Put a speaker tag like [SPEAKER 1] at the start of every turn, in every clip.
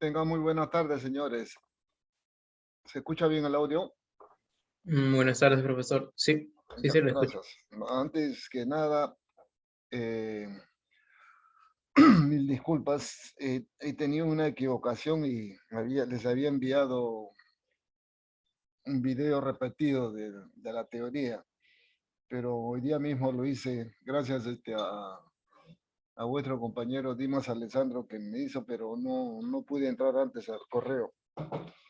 [SPEAKER 1] Tengan muy buenas tardes, señores. ¿Se escucha bien el audio?
[SPEAKER 2] Buenas tardes, profesor. Sí, sí,
[SPEAKER 1] Ya,
[SPEAKER 2] sí, lo escucho.
[SPEAKER 1] gracias. Antes que nada, eh, mil disculpas. He tenido una equivocación y les había enviado un video repetido de la teoría, pero hoy día mismo lo hice gracias a vuestro compañero Dimas Alessandro que me hizo, pero no pude entrar antes al correo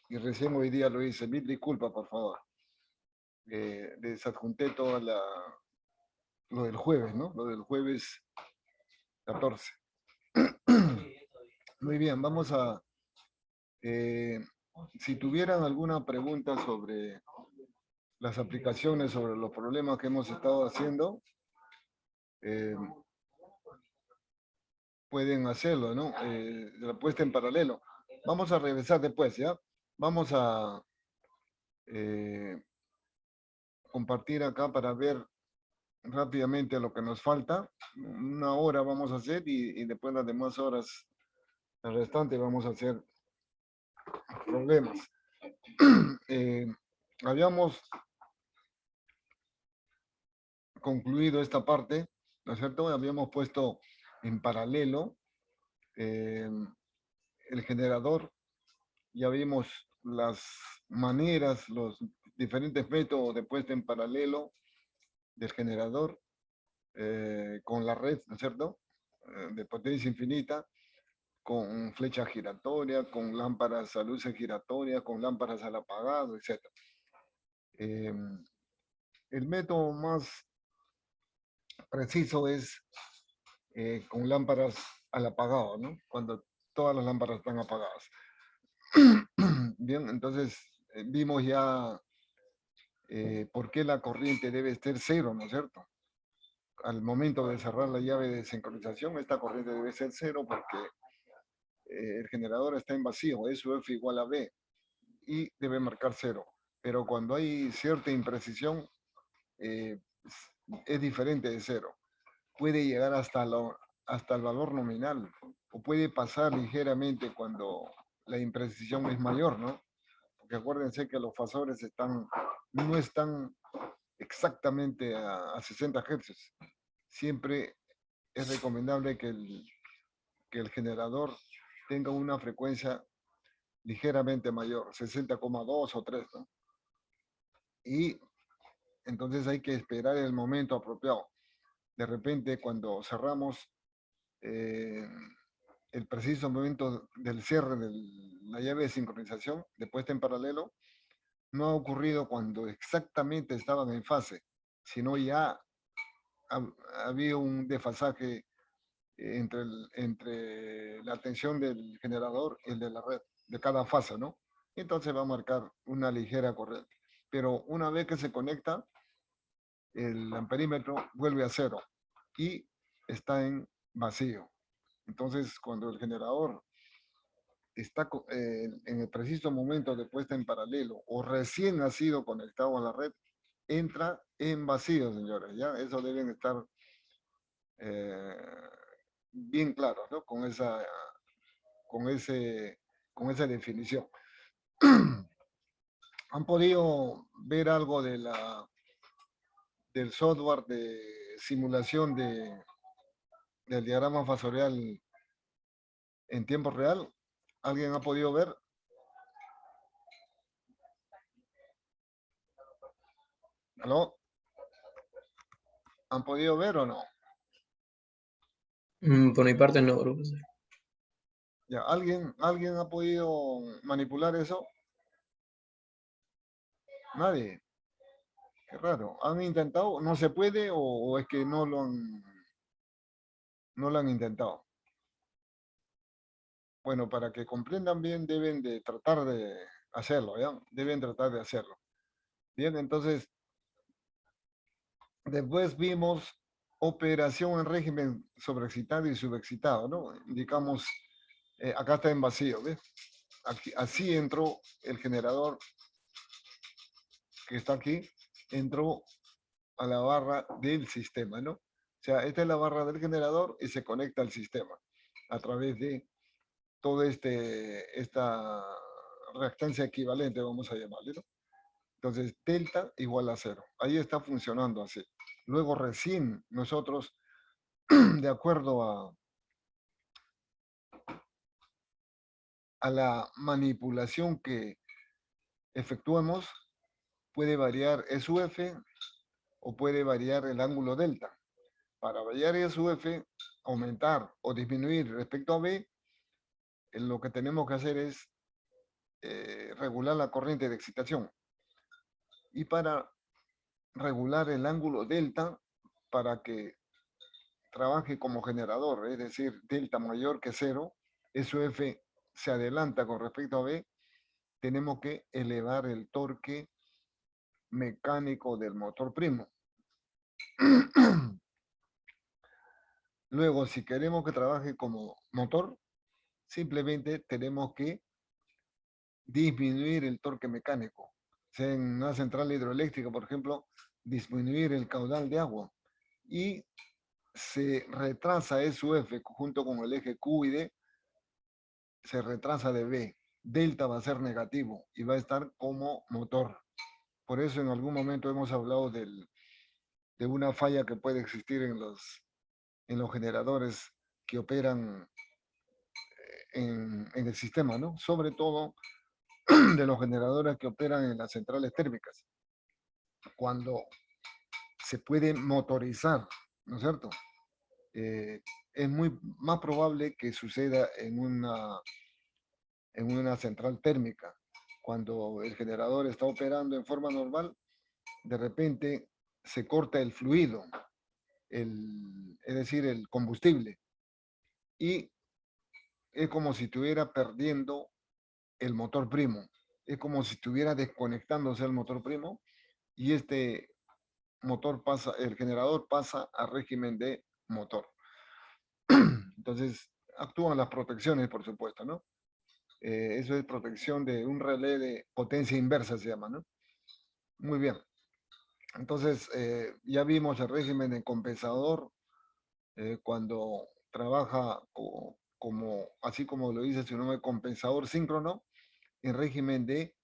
[SPEAKER 1] y recién hoy día lo hice. Mil disculpas, por favor. Les adjunté lo del jueves, ¿no? Lo del jueves 14. Muy bien, eh, si tuvieran alguna pregunta sobre las aplicaciones, sobre los problemas que hemos estado haciendo, eh, pueden hacerlo, ¿no? La puesta en paralelo. Vamos a regresar después, ¿ya? Vamos a eh, compartir acá para ver rápidamente lo que nos falta. Una hora vamos a hacer y después las demás horas, el restante vamos a hacer problemas. Habíamos concluido esta parte, ¿no es cierto? Habíamos puesto en paralelo eh, el generador, ya vimos las maneras, los diferentes métodos de puesta en paralelo del generador con la red, ¿no es cierto? De potencia infinita, con flecha giratoria, con lámparas a luces giratorias, con lámparas al apagado, etc. Eh, el método más preciso es con lámparas al apagado, ¿no? Cuando todas las lámparas están apagadas. Bien, entonces vimos ya por qué la corriente debe ser cero, ¿no es cierto? Al momento de cerrar la llave de sincronización, esta corriente debe ser cero porque el generador está en vacío, es su F igual a B y debe marcar cero. Pero cuando hay cierta imprecisión, eh, es diferente de cero. Puede llegar hasta el valor nominal o puede pasar ligeramente cuando la imprecisión es mayor, ¿no? Porque acuérdense que los fasores no están exactamente a 60 Hz. Siempre es recomendable que el generador tenga una frecuencia ligeramente mayor, 60,2 o 3, ¿no? Y entonces hay que esperar el momento apropiado. De repente, cuando cerramos eh, el preciso momento del cierre de la llave de sincronización, de puesta en paralelo, no ha ocurrido cuando exactamente estaban en fase, sino ya había un desfasaje entre la tensión del generador y el de la red, de cada fase, ¿no? Entonces va a marcar una ligera corriente. Pero una vez que se conecta, el amperímetro vuelve a cero y está en vacío. Entonces, cuando el generador está en el preciso momento de puesta en paralelo o recién ha sido conectado a la red, entra en vacío, señores. ¿Ya? Eso deben estar eh, bien claros, ¿no? Con, ese, con esa definición. ¿Han podido ver algo del software de simulación del diagrama fasorial en tiempo real? ¿Alguien ha podido ver? ¿Aló? ¿Han podido ver o no?
[SPEAKER 2] Por mi parte, no, profesor.
[SPEAKER 1] Ya, ¿alguien ha podido manipular eso? Nadie. Qué raro. ¿Han intentado? ¿No se puede o es que no lo han intentado? Bueno, para que comprendan bien, deben de tratar de hacerlo, ¿ya? Deben tratar de hacerlo. Bien, entonces, después vimos operación en régimen sobreexcitado y subexcitado, ¿no? Indicamos, acá está en vacío, ¿ves? Aquí, así entró el generador que está aquí, entró a la barra del sistema, ¿no? O sea, esta es la barra del generador y se conecta al sistema a través de toda esta reactancia equivalente, vamos a llamarle, ¿no? Entonces, delta igual a cero. Ahí está funcionando así. Luego recién nosotros, de acuerdo a la manipulación que efectuemos, puede variar SUF o puede variar el ángulo delta. Para variar SUF, aumentar o disminuir respecto a B, lo que tenemos que hacer es regular la corriente de excitación. Y para regular el ángulo delta, para que trabaje como generador, es decir, delta mayor que cero, SUF se adelanta con respecto a B, tenemos que elevar el torque mecánico del motor primo. Luego, si queremos que trabaje como motor, simplemente tenemos que disminuir el torque mecánico. O sea, en una central hidroeléctrica, por ejemplo, disminuir el caudal de agua. Y se retrasa SUF junto con el eje Q y D, se retrasa de B. Delta va a ser negativo y va a estar como motor. Por eso en algún momento hemos hablado de una falla que puede existir en los generadores que operan en el sistema, ¿no? Sobre todo de los generadores que operan en las centrales térmicas. Cuando se puede motorizar, ¿no es cierto? Es muy más probable que suceda en una central térmica. Cuando el generador está operando en forma normal, de repente se corta el fluido, es decir, el combustible, y es como si estuviera perdiendo el motor primo, es como si estuviera desconectándose el motor primo y este motor pasa, el generador pasa a régimen de motor. Entonces, actúan las protecciones, por supuesto, ¿no? Eso es protección de un relé de potencia inversa, se llama, ¿no? Muy bien. Entonces, ya vimos el régimen de compensador cuando trabaja así como lo dice su nombre, compensador síncrono, en régimen de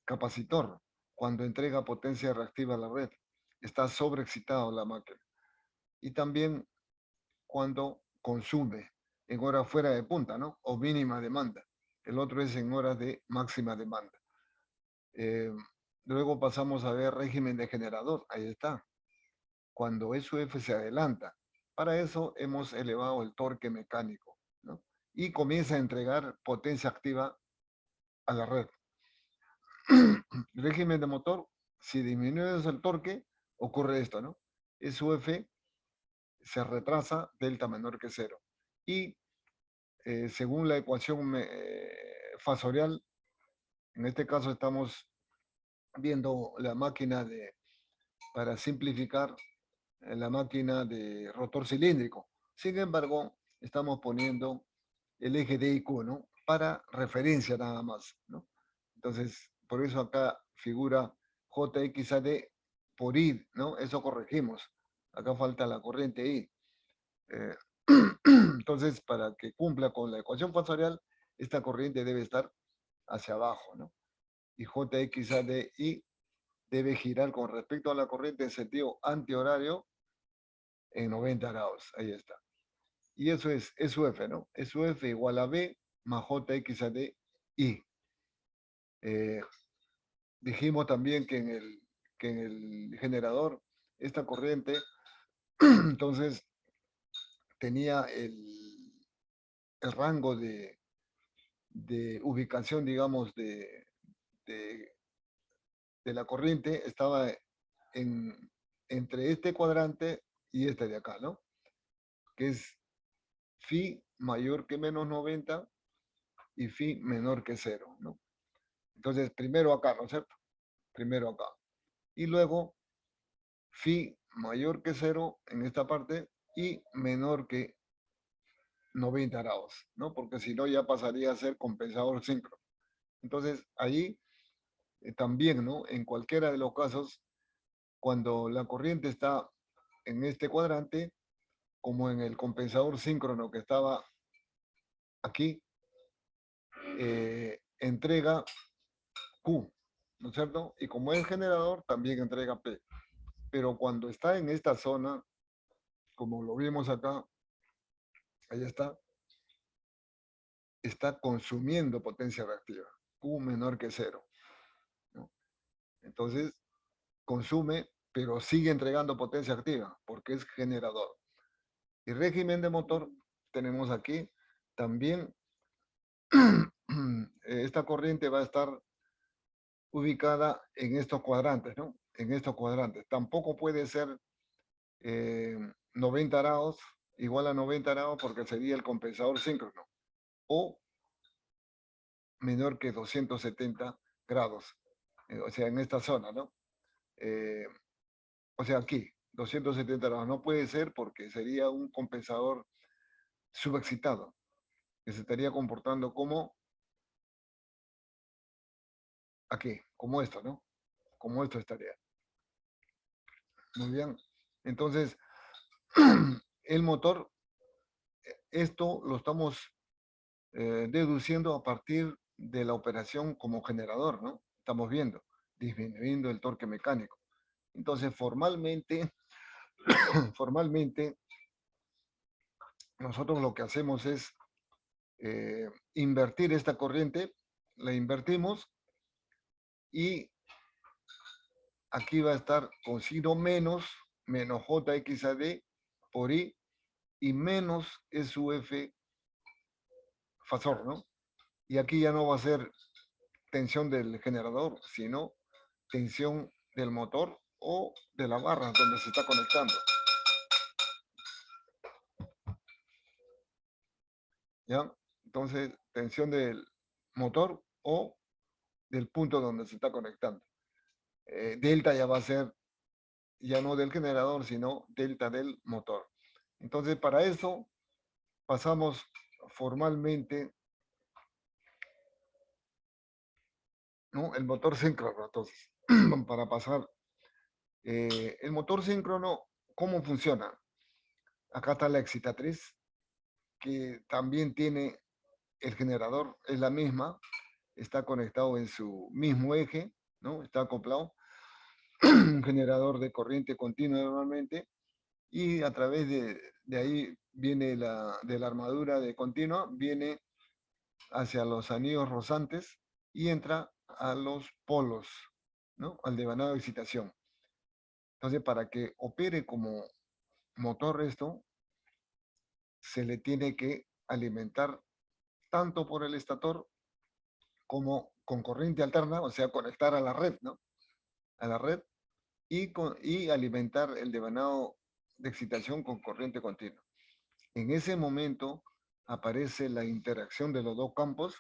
[SPEAKER 1] capacitor, cuando entrega potencia reactiva a la red. Está sobreexcitado la máquina. Y también cuando consume en horas fuera de punta, ¿no? O mínima demanda. El otro es en horas de máxima demanda. Luego pasamos a ver régimen de generador. Ahí está. Cuando SUF se adelanta. Para eso hemos elevado el torque mecánico, ¿no? Y comienza a entregar potencia activa a la red. Régimen de motor, si disminuyes el torque, ocurre esto, ¿no? SUF se retrasa, delta menor que cero. Y según la ecuación fasorial, en este caso estamos viendo la máquina para simplificar, la máquina de rotor cilíndrico. Sin embargo, estamos poniendo el eje D y Q, ¿no? Para referencia nada más, ¿no? Entonces, por eso acá figura JXAD por I, ¿no? Eso corregimos. Acá falta la corriente I. Eh, entonces, para que cumpla con la ecuación fasorial, esta corriente debe estar hacia abajo, ¿no? Y JXADI debe girar con respecto a la corriente en sentido antihorario en 90 grados. Ahí está. Y eso es SUF, ¿no? SUF igual a B más JXADI. Dijimos también que en el generador, esta corriente, entonces, tenía el rango de ubicación, digamos, de, de la corriente estaba entre este cuadrante y este de acá, ¿no? Que es phi mayor que menos 90 y phi menor que 0, ¿no? Entonces, primero acá, ¿no es cierto? Primero acá. Y luego phi mayor que 0 en esta parte y menor que 90 grados, ¿no? Porque si no ya pasaría a ser compensador síncrono. Entonces, ahí también, ¿no? En cualquiera de los casos, cuando la corriente está en este cuadrante, como en el compensador síncrono que estaba aquí, entrega Q, ¿no es cierto? Y como es generador, también entrega P. Pero cuando está en esta zona, como lo vimos acá, ahí está consumiendo potencia reactiva, Q menor que 0, ¿no? Entonces, consume, pero sigue entregando potencia activa, porque es generador. Y régimen de motor, tenemos aquí, también esta corriente va a estar ubicada en estos cuadrantes, ¿no? En estos cuadrantes. Tampoco puede ser 90 grados, igual a 90 grados, porque sería el compensador síncrono. O menor que 270 grados. O sea, en esta zona, ¿no? O sea, aquí, 270 grados. No puede ser porque sería un compensador subexcitado, que se estaría comportando como aquí, como esto, ¿no? Como esto estaría. Muy bien. Entonces, el motor, esto lo estamos deduciendo a partir de la operación como generador, ¿no? Estamos viendo, disminuyendo el torque mecánico. Entonces, formalmente, nosotros lo que hacemos es invertir esta corriente, la invertimos y aquí va a estar con signo menos JXAD por I y menos SUF fasor, ¿no? Y aquí ya no va a ser tensión del generador, sino tensión del motor o de la barra donde se está conectando. ¿Ya? Entonces, tensión del motor o del punto donde se está conectando. Delta ya va a ser ya no del generador, sino delta del motor. Entonces, para eso pasamos formalmente, ¿no? El motor síncrono. Entonces, para pasar, el motor síncrono, ¿cómo funciona? Acá está la excitatriz, que también tiene el generador, es la misma, está conectado en su mismo eje, ¿no? Está acoplado, un generador de corriente continua normalmente, y a través de ahí viene de la armadura de continua, viene hacia los anillos rozantes y entra a los polos, ¿no? Al devanado de excitación. Entonces, para que opere como motor esto, se le tiene que alimentar tanto por el estator como con corriente alterna, o sea, conectar a la red, ¿no? A la red y alimentar el devanado de excitación con corriente continua. En ese momento aparece la interacción de los dos campos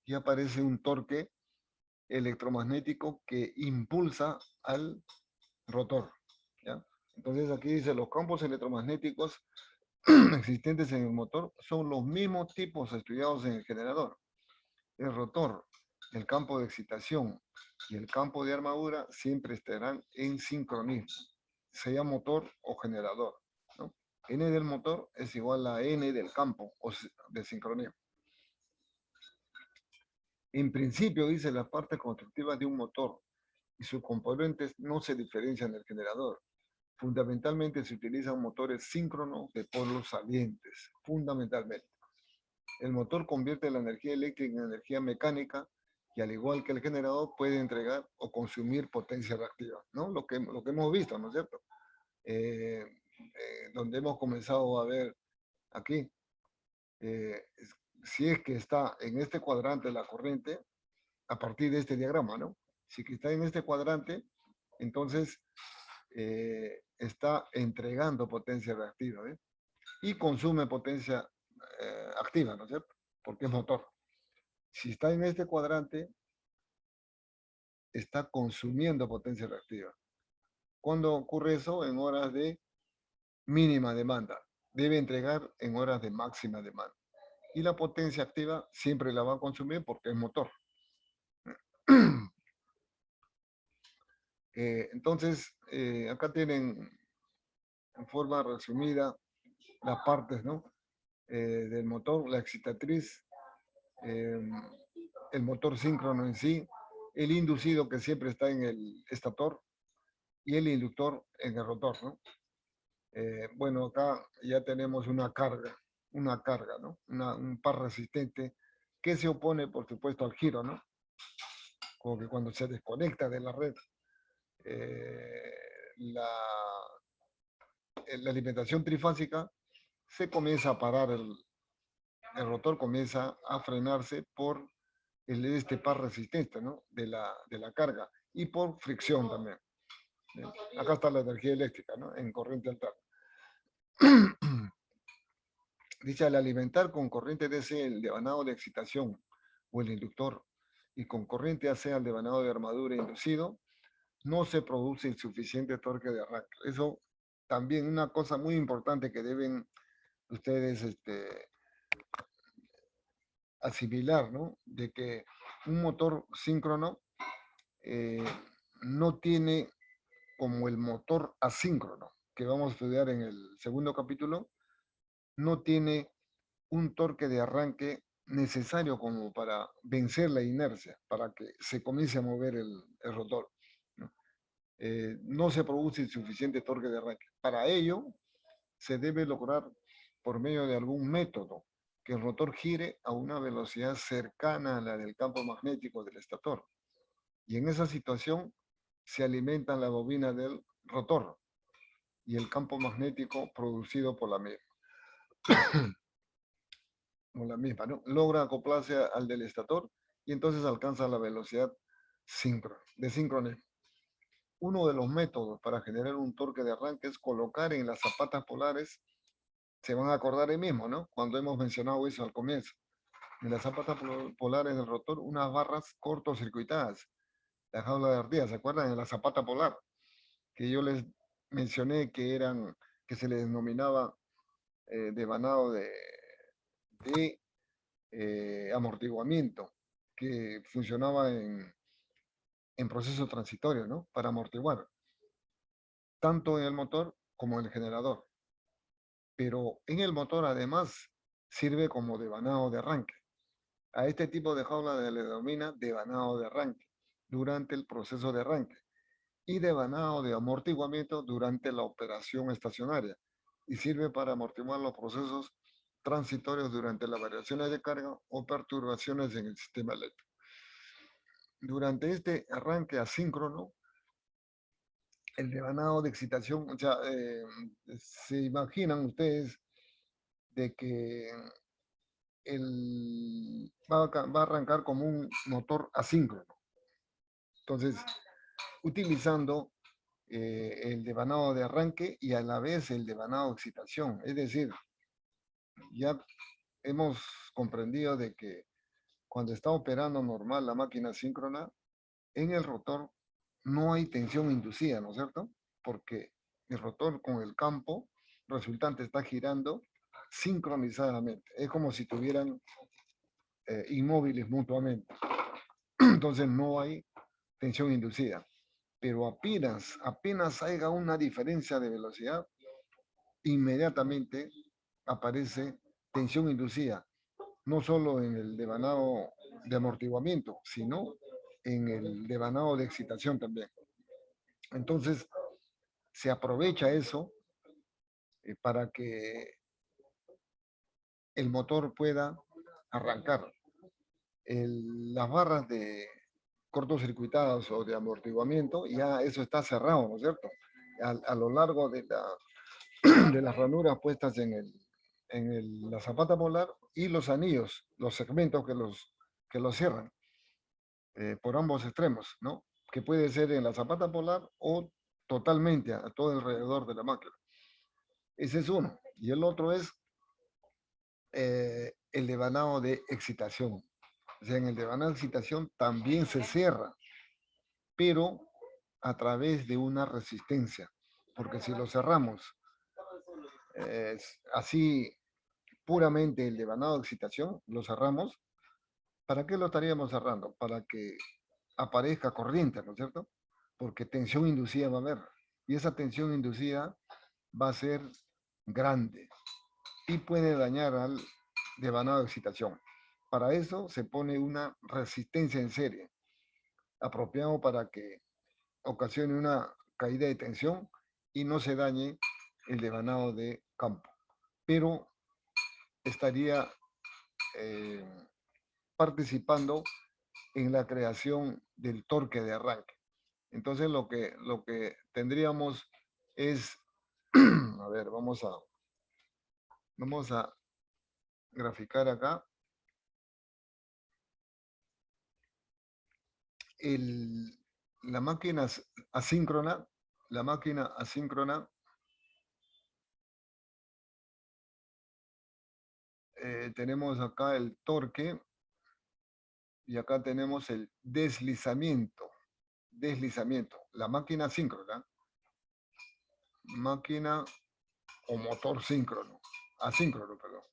[SPEAKER 1] y aparece un torque electromagnético que impulsa al rotor, ¿ya? Entonces aquí dice, los campos electromagnéticos existentes en el motor son los mismos tipos estudiados en el generador. El rotor, el campo de excitación y el campo de armadura siempre estarán en sincronismo, sea motor o generador, ¿no? N del motor es igual a N del campo o de sincronismo. En principio, dice, las partes constructivas de un motor y sus componentes no se diferencian del generador. Fundamentalmente se utilizan motores síncronos de polos salientes, fundamentalmente. El motor convierte la energía eléctrica en energía mecánica y al igual que el generador puede entregar o consumir potencia reactiva, ¿no? Lo que hemos visto, ¿no es cierto? Donde hemos comenzado a ver aquí, eh, si es que está en este cuadrante la corriente, a partir de este diagrama, ¿no? Si que está en este cuadrante, entonces está entregando potencia reactiva, ¿eh? Y consume potencia activa, ¿no es cierto? Porque es motor. Si está en este cuadrante, está consumiendo potencia reactiva. ¿Cuándo ocurre eso? En horas de mínima demanda. Debe entregar en horas de máxima demanda. Y la potencia activa siempre la va a consumir porque es motor. Entonces, acá tienen en forma resumida las partes, ¿no? Del motor, la excitatriz, el motor síncrono en sí, el inducido que siempre está en el estator y el inductor en el rotor, ¿no? Bueno, acá ya tenemos una carga, ¿no? Un par resistente que se opone, por supuesto, al giro, ¿no? Como que cuando se desconecta de la red, eh, la, la alimentación trifásica se comienza a parar, el rotor comienza a frenarse por este par resistente, ¿no? De la carga y por fricción también. ¿Bien? Acá está la energía eléctrica, ¿no? En corriente alterna. Dice, al alimentar con corriente DC el devanado de excitación o el inductor y con corriente AC al devanado de armadura inducido, no se produce el suficiente torque de arranque. Eso también una cosa muy importante que deben ustedes asimilar, ¿no? De que un motor síncrono eh, no tiene como el motor asíncrono, que vamos a estudiar en el segundo capítulo, no tiene un torque de arranque necesario como para vencer la inercia, para que se comience a mover el rotor. ¿No? No se produce suficiente torque de arranque. Para ello, se debe lograr por medio de algún método que el rotor gire a una velocidad cercana a la del campo magnético del estator. Y en esa situación se alimenta la bobina del rotor y el campo magnético producido por la misma. ¿No? Logra acoplarse al del estator y entonces alcanza la velocidad de sincronismo. Uno de los métodos para generar un torque de arranque es colocar en las zapatas polares, se van a acordar ahí mismo, ¿no? Cuando hemos mencionado eso al comienzo. En las zapatas polares del rotor, unas barras cortocircuitadas, la jaula de ardilla, ¿se acuerdan? En la zapata polar, que yo les mencioné que se les denominaba devanado de amortiguamiento, que funcionaba en proceso transitorio, ¿no? Para amortiguar, tanto en el motor como en el generador. Pero en el motor además sirve como devanado de arranque. A este tipo de jaula se le denomina devanado de arranque durante el proceso de arranque y devanado de amortiguamiento durante la operación estacionaria y sirve para amortiguar los procesos transitorios durante las variaciones de carga o perturbaciones en el sistema eléctrico. Durante este arranque asíncrono, el devanado de excitación, o sea, se imaginan ustedes de que va a arrancar como un motor asíncrono. Entonces, utilizando el devanado de arranque y a la vez el devanado de excitación. Es decir, ya hemos comprendido de que cuando está operando normal la máquina síncrona, en el rotor no hay tensión inducida, ¿no es cierto? Porque el rotor con el campo resultante está girando sincronizadamente. Es como si tuvieran inmóviles mutuamente. Entonces no hay tensión inducida. Pero apenas haya una diferencia de velocidad, inmediatamente aparece tensión inducida, no solo en el devanado de amortiguamiento, sino en el devanado de excitación también. Entonces, se aprovecha eso para que el motor pueda arrancar. Las barras de cortocircuitadas o de amortiguamiento, ya eso está cerrado, ¿no es cierto? A lo largo de, de las ranuras puestas la zapata polar y los anillos, los segmentos que los cierran por ambos extremos, ¿no? Que puede ser en la zapata polar o totalmente a todo alrededor de la máquina. Ese es uno. Y el otro es el devanado de excitación. O sea, en el devanado de excitación también se cierra, pero a través de una resistencia. Porque si lo cerramos así puramente el devanado de excitación, lo cerramos, ¿para qué lo estaríamos cerrando? Para que aparezca corriente, ¿no es cierto? Porque tensión inducida va a haber. Y esa tensión inducida va a ser grande y puede dañar al devanado de excitación. Para eso se pone una resistencia en serie, apropiado para que ocasione una caída de tensión y no se dañe el devanado de campo. Pero estaría participando en la creación del torque de arranque. Entonces lo que tendríamos es, a ver, vamos a graficar acá. La máquina asíncrona, tenemos acá el torque y acá tenemos el deslizamiento. La máquina asíncrona, máquina o motor asíncrono, perdón.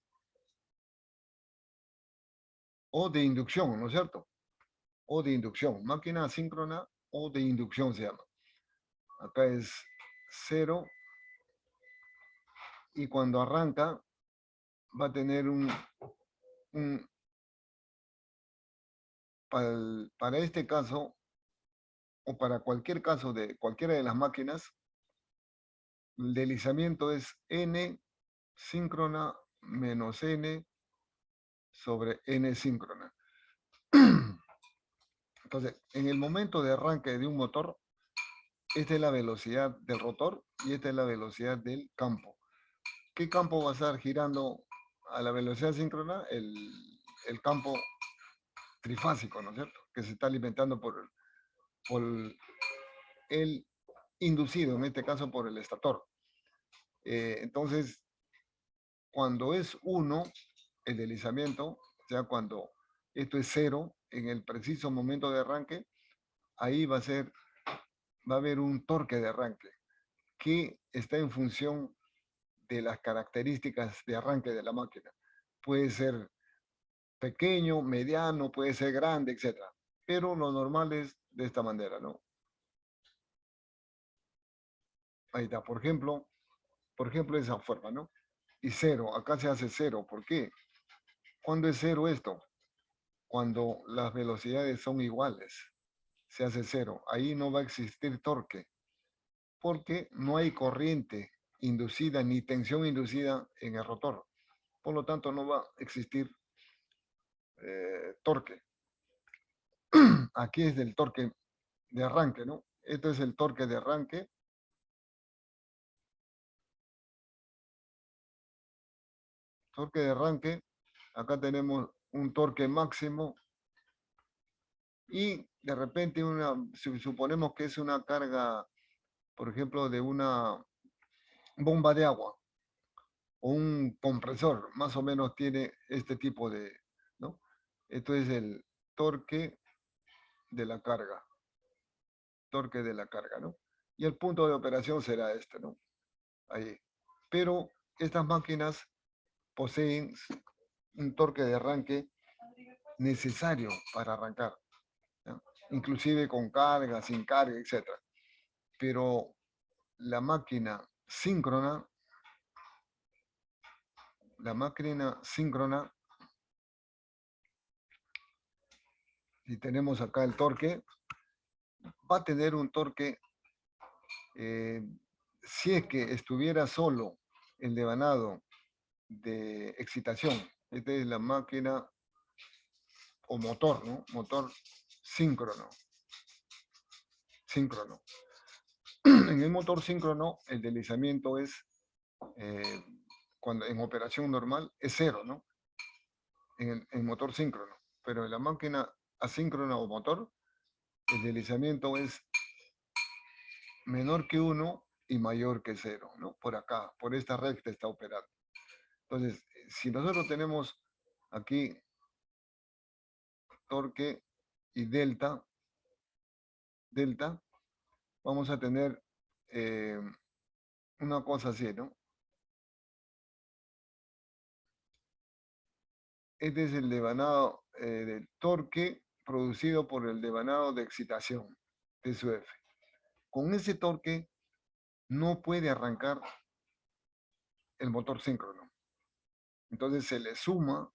[SPEAKER 1] O de inducción, ¿no es cierto? O de inducción, máquina asíncrona o de inducción se llama. Acá es 0 y cuando arranca va a tener para este caso o para cualquier caso de cualquiera de las máquinas, el deslizamiento es n síncrona menos n sobre n síncrona. Entonces, en el momento de arranque de un motor, esta es la velocidad del rotor y esta es la velocidad del campo. ¿Qué campo va a estar girando a la velocidad síncrona? El campo trifásico, ¿no es cierto? Que se está alimentando por el inducido, en este caso por el estator. Entonces, cuando es 1, el deslizamiento, o sea, cuando esto es 0, en el preciso momento de arranque, ahí va a haber un torque de arranque que está en función de las características de arranque de la máquina. Puede ser pequeño, mediano, puede ser grande, etc. Pero lo normal es de esta manera, ¿no? Ahí está, por ejemplo, de esa forma, ¿no? Y 0, acá se hace 0. ¿Por qué? ¿Cuándo es 0 esto? Cuando las velocidades son iguales, se hace 0. Ahí no va a existir torque, porque no hay corriente inducida ni tensión inducida en el rotor. Por lo tanto, no va a existir torque. Aquí es del torque de arranque, ¿no? Esto es el torque de arranque. Torque de arranque. Acá tenemos un torque máximo. Y de repente, suponemos que es una carga, por ejemplo, de una bomba de agua o un compresor, más o menos tiene este tipo de, ¿no? Esto es el torque de la carga. Torque de la carga, ¿no? Y el punto de operación será este, ¿no? Ahí. Pero estas máquinas poseen un torque de arranque necesario para arrancar, ¿no? Inclusive con carga, sin carga, etc. Pero la máquina síncrona, y tenemos acá el torque, va a tener un torque, si es que estuviera solo el devanado de excitación. Esta es la máquina o motor, ¿no? Motor síncrono. En el motor síncrono, el deslizamiento es, cuando en operación normal, es 0, ¿no? En el motor síncrono. Pero en la máquina asíncrona o motor, el deslizamiento es menor que 1 y mayor que 0, ¿no? Por acá, por esta recta está operando. Entonces, si nosotros tenemos aquí torque y delta, vamos a tener una cosa así, ¿no? Este es el devanado del torque producido por el devanado de excitación, de su F. Con ese torque no puede arrancar el motor síncrono. Entonces se le suma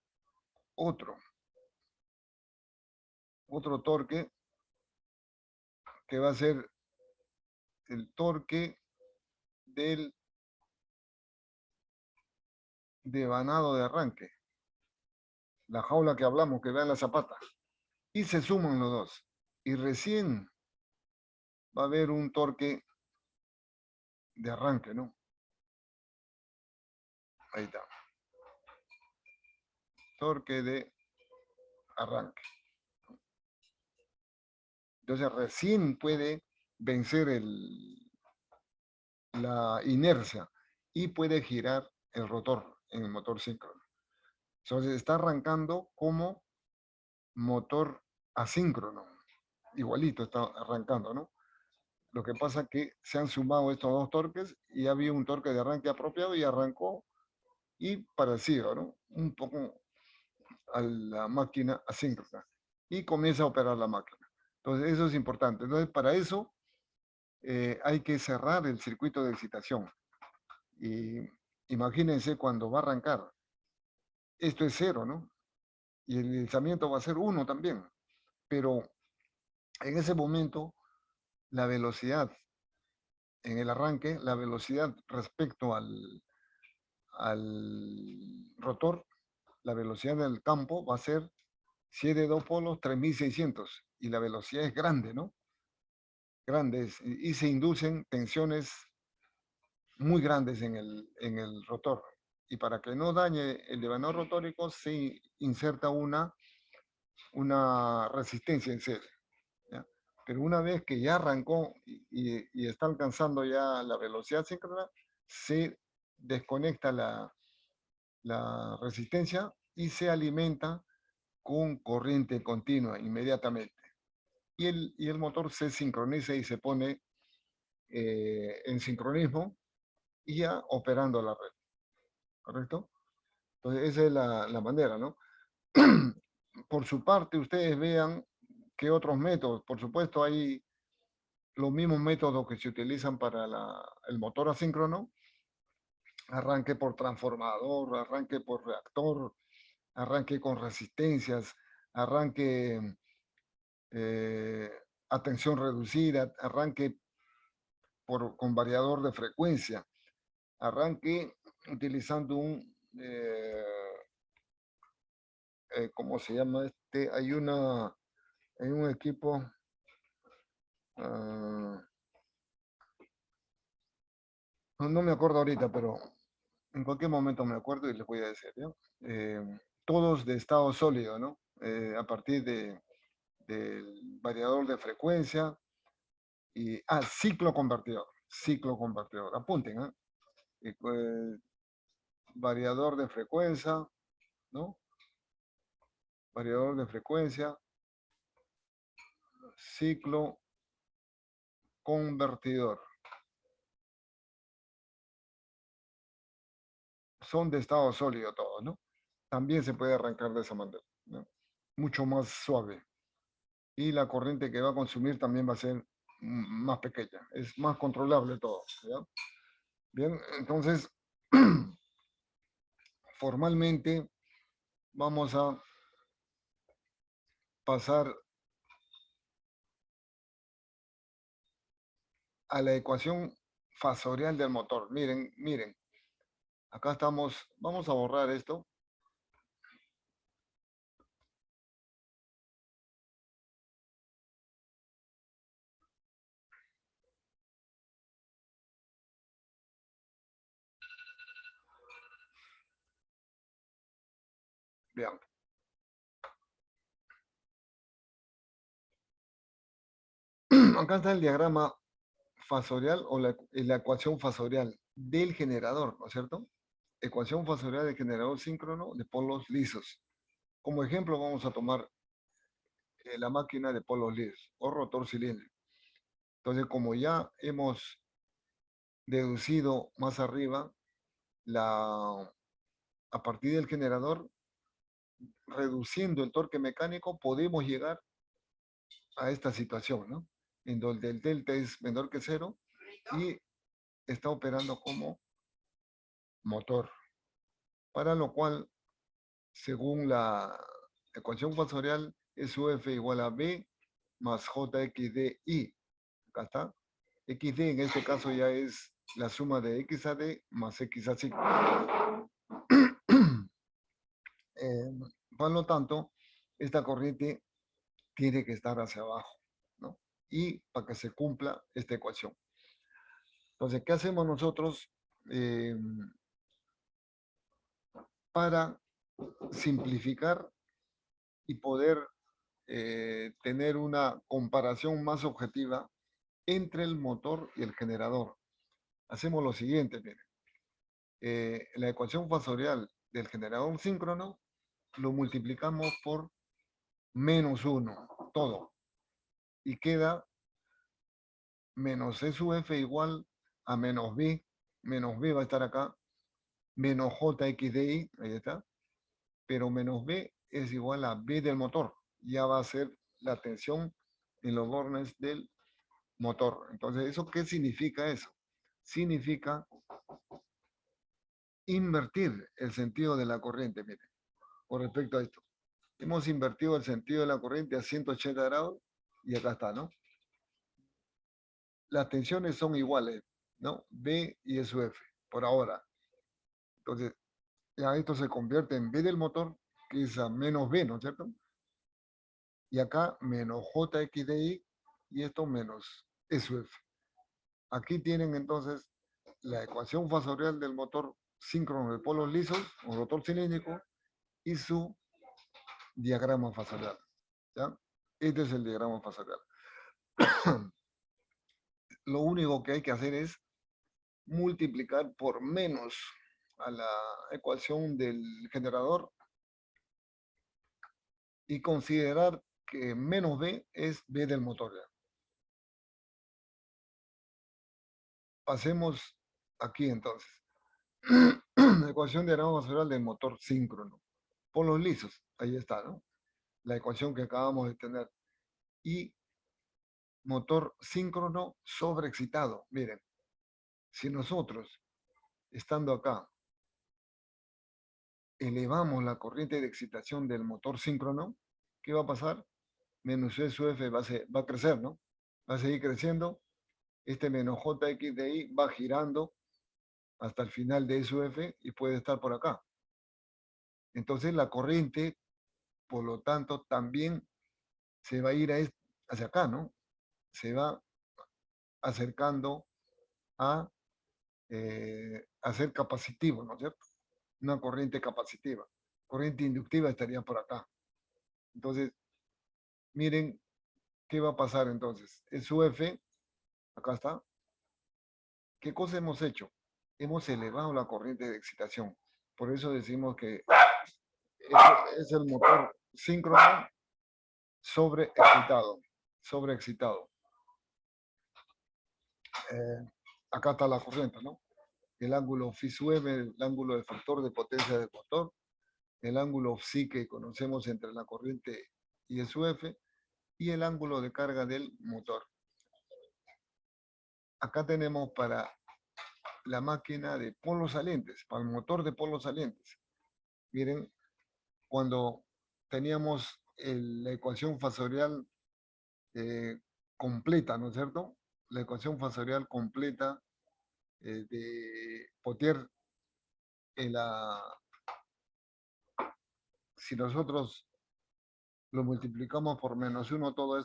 [SPEAKER 1] otro. otro torque que va a ser el torque del devanado de arranque. La jaula que hablamos, que vean la zapata. Y se suman los dos. Y recién va a haber un torque de arranque, ¿no? Ahí está. Torque de arranque. Entonces recién puede vencer la inercia y puede girar el rotor en el motor síncrono. Entonces está arrancando como motor asíncrono. Igualito está arrancando, ¿no? Lo que pasa es que se han sumado estos dos torques y había un torque de arranque apropiado y arrancó y parecido, ¿no? Un poco a la máquina asíncrona. Y comienza a operar la máquina. Entonces eso es importante. Entonces para eso hay que cerrar el circuito de excitación. Y imagínense cuando va a arrancar. Esto es 0, ¿no? Y el deslizamiento va a ser 1 también. Pero en ese momento, la velocidad en el arranque, la velocidad respecto al rotor, la velocidad del campo va a ser, si es de 2 polos, 3600. Y la velocidad es grande, ¿no? Grandes. Y se inducen tensiones muy grandes en el rotor. Y para que no dañe el devanador rotórico, se inserta una resistencia en serie. ¿Ya? Pero una vez que ya arrancó y está alcanzando ya la velocidad síncrona, se desconecta la resistencia y se alimenta con corriente continua inmediatamente. Y el motor se sincroniza y se pone en sincronismo y ya operando la red. ¿Correcto? Entonces esa es la manera, ¿no? Por su parte, ustedes vean qué otros métodos. Por supuesto, hay los mismos métodos que se utilizan para el motor asíncrono. Arranque por transformador, arranque por reactor, arranque con resistencias, arranque a tensión reducida, arranque con variador de frecuencia, arranque utilizando ¿cómo se llama este? Hay un equipo, no me acuerdo ahorita, pero en cualquier momento me acuerdo y les voy a decir, ¿ya? Todos de estado sólido, ¿no? A partir del variador de frecuencia y, ciclo convertidor, apunten, variador de frecuencia, ¿no? Variador de frecuencia, ciclo convertidor. Son de estado sólido todos, ¿no? También se puede arrancar de esa manera, ¿no? Mucho más suave. Y la corriente que va a consumir también va a ser más pequeña. Es más controlable todo, ¿ya? Bien, entonces, formalmente vamos a pasar a la ecuación fasorial del motor. Miren, miren. Acá estamos, vamos a borrar esto. Vean. Acá está el diagrama fasorial o la ecuación fasorial del generador, ¿no es cierto? Ecuación fasorial del generador síncrono de polos lisos. Como ejemplo vamos a tomar la máquina de polos lisos o rotor cilíndrico. Entonces, como ya hemos deducido más arriba, a partir del generador, reduciendo el torque mecánico, podemos llegar a esta situación, ¿no? En donde el delta es menor que 0 y está operando como motor. Para lo cual, según la ecuación fasorial, SUF igual a B más JXDI. Acá está. XD en este caso ya es la suma de X a D más X a sigma. Por lo tanto, esta corriente tiene que estar hacia abajo, ¿no? Y para que se cumpla esta ecuación. Entonces, ¿qué hacemos nosotros para simplificar y poder tener una comparación más objetiva entre el motor y el generador? Hacemos lo siguiente, miren. La ecuación fasorial del generador síncrono lo multiplicamos por -1, todo. Y queda menos SUF igual a menos B va a estar acá, menos JXDI, ahí está, pero menos B es igual a B del motor. Ya va a ser la tensión en los bornes del motor. Entonces, ¿eso qué significa eso? Significa invertir el sentido de la corriente, miren, con respecto a esto. Hemos invertido el sentido de la corriente a 180 grados y acá está, ¿no? Las tensiones son iguales, ¿no? B y SUF, por ahora. Entonces, ya esto se convierte en B del motor, que es a menos B, ¿no es cierto? Y acá menos JXDI y esto menos SUF. Aquí tienen entonces la ecuación fasorial del motor síncrono de polos lisos o rotor cilíndrico y su diagrama fasorial. ¿Ya? Este es el diagrama fasorial. Lo único que hay que hacer es multiplicar por menos a la ecuación del generador y considerar que menos B es B del motor. ¿Ya? Pasemos aquí entonces. La ecuación de diagrama fasorial del motor síncrono. Polos lisos, ahí está, ¿no? La ecuación que acabamos de tener. Y motor síncrono sobreexcitado. Miren, si nosotros, estando acá, elevamos la corriente de excitación del motor síncrono, ¿qué va a pasar? Menos SUF va a crecer, ¿no? Va a seguir creciendo. Este menos JXDI va girando hasta el final de SUF y puede estar por acá. Entonces la corriente, por lo tanto, también se va a ir hacia acá, ¿no? Se va acercando a ser capacitivo, ¿no es cierto? Una corriente capacitiva. Corriente inductiva estaría por acá. Entonces, miren qué va a pasar entonces. SUF, acá está. ¿Qué cosa hemos hecho? Hemos elevado la corriente de excitación. Por eso decimos que es el motor síncrono sobreexcitado. Sobreexcitado. Acá está la corriente, ¿no? El ángulo phi-SUF, el ángulo de factor de potencia del motor, el ángulo psi que conocemos entre la corriente y el SUF, y el ángulo de carga del motor. Acá tenemos para la máquina de polos salientes, para el motor de polos salientes. Miren, cuando teníamos la ecuación fasorial completa, ¿no es cierto? La ecuación fasorial completa de Pottier en si nosotros lo multiplicamos por -1 todo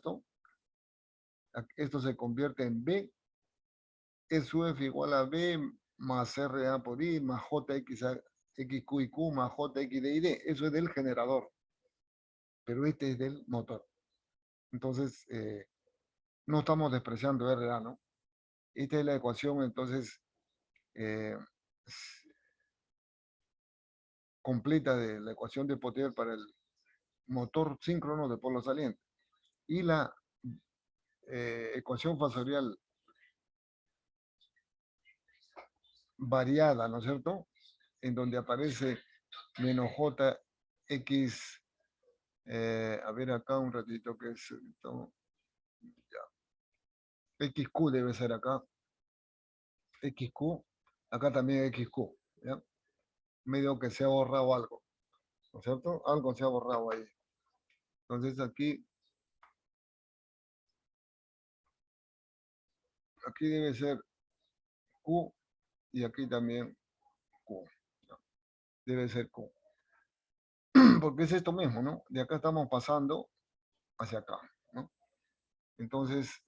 [SPEAKER 1] esto se convierte en B, SUF igual a B más RA por I más XQ y Q más JXD y D. Eso es del generador, pero este es del motor. Entonces, no estamos despreciando RA, ¿no? Esta es la ecuación, entonces, completa de la ecuación de Pottier para el motor síncrono de polo saliente. Y la ecuación fasorial variada, ¿no es cierto? En donde aparece menos JX, a ver acá un ratito que es esto, ya. XQ debe ser acá, XQ, acá también XQ, ¿ya? Medio que se ha borrado algo, ¿no es cierto? Algo se ha borrado ahí. Entonces aquí debe ser Q y aquí también Q. ¿No? Debe ser Q. Porque es esto mismo, ¿no? De acá estamos pasando hacia acá, ¿no? Entonces,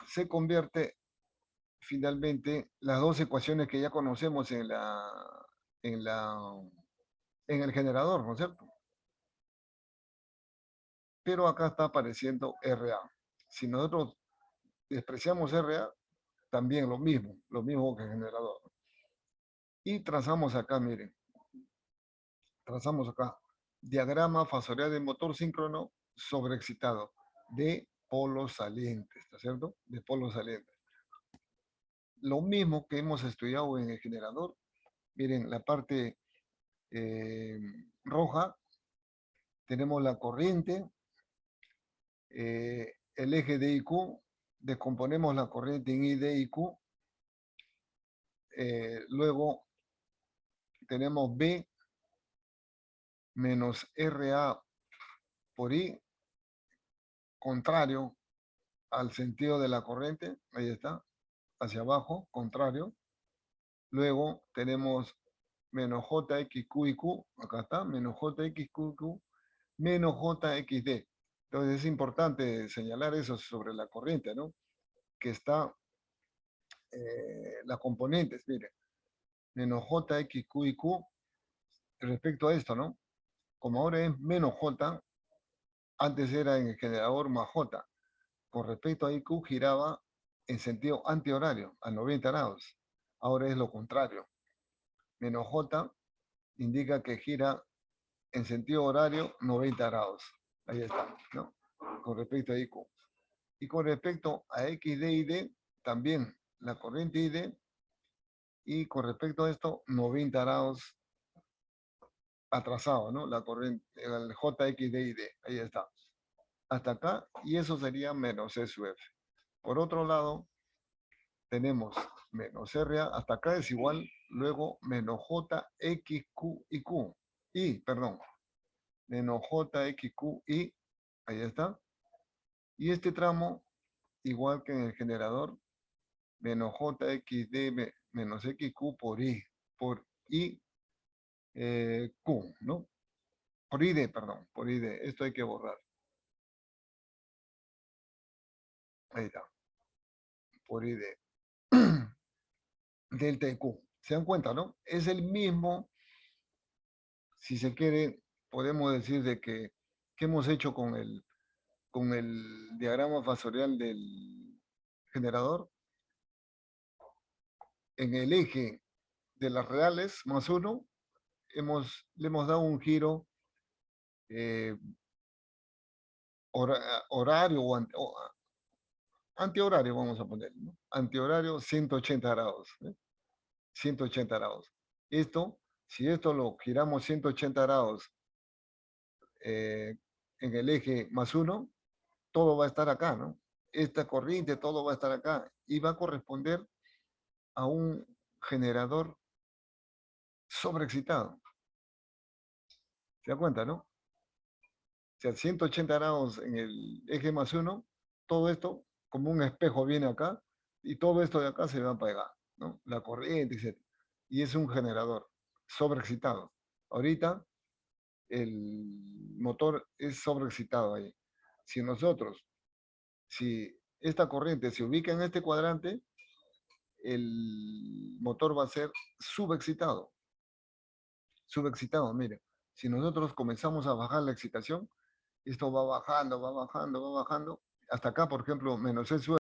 [SPEAKER 1] se convierte finalmente las dos ecuaciones que ya conocemos en en el generador, ¿no es cierto? Pero acá está apareciendo RA. Si nosotros despreciamos RA, también lo mismo que el generador. Y trazamos acá, miren, trazamos acá, diagrama fasorial de motor síncrono sobreexcitado de polos salientes, ¿está cierto? De polos salientes. Lo mismo que hemos estudiado en el generador, miren, la parte roja, tenemos la corriente, el eje D y Q, descomponemos la corriente en I, D y Q, luego tenemos B menos RA por I, contrario al sentido de la corriente, ahí está, hacia abajo, contrario. Luego tenemos menos JXQ y Q, acá está, menos JXQ y Q, menos JXD. Entonces es importante señalar eso sobre la corriente, ¿no? Que está las componentes, miren, menos JXQ y Q respecto a esto, ¿no? Como ahora es menos J, antes era en el generador más J. Con respecto a IQ giraba en sentido antihorario, a 90 grados. Ahora es lo contrario. Menos J indica que gira en sentido horario 90 grados. Ahí está, ¿no? Con respecto a IQ. Y con respecto a XD y D, también la corriente ID. Y con respecto a esto, 90 grados atrasado, ¿no? La corriente, el JXD y D. Ahí está. Hasta acá, y eso sería menos S sub F. Por otro lado, tenemos menos RA, hasta acá es igual, luego menos JXQ y Q. Y, perdón, menos JXQ y, ahí está. Y este tramo, igual que en el generador, menos JXD menos XQ por I, Q, ¿no? Por ID, perdón, por ID. Esto hay que borrar. Ahí está. Por ID. Delta y Q. ¿Se dan cuenta, no? Es el mismo, si se quiere, podemos decir de que, ¿qué hemos hecho con el diagrama fasorial del generador? En el eje de las reales más 1, le hemos dado un giro horario o antihorario, vamos a poner, ¿no? Antihorario 180 grados. 180 grados. Si esto lo giramos 180 grados en el eje más 1, todo va a estar acá, ¿no? Esta corriente, todo va a estar acá y va a corresponder a un generador sobreexcitado. ¿Se da cuenta, no? O sea, 180 grados en el eje más 1, todo esto como un espejo viene acá y todo esto de acá se va a pegar, ¿no? La corriente, etc. Y es un generador sobreexcitado. Ahorita el motor es sobreexcitado ahí. Si esta corriente se ubica en este cuadrante, el motor va a ser subexcitado. Subexcitado, mire. Si nosotros comenzamos a bajar la excitación, esto va bajando, va bajando, va bajando. Hasta acá, por ejemplo, menos S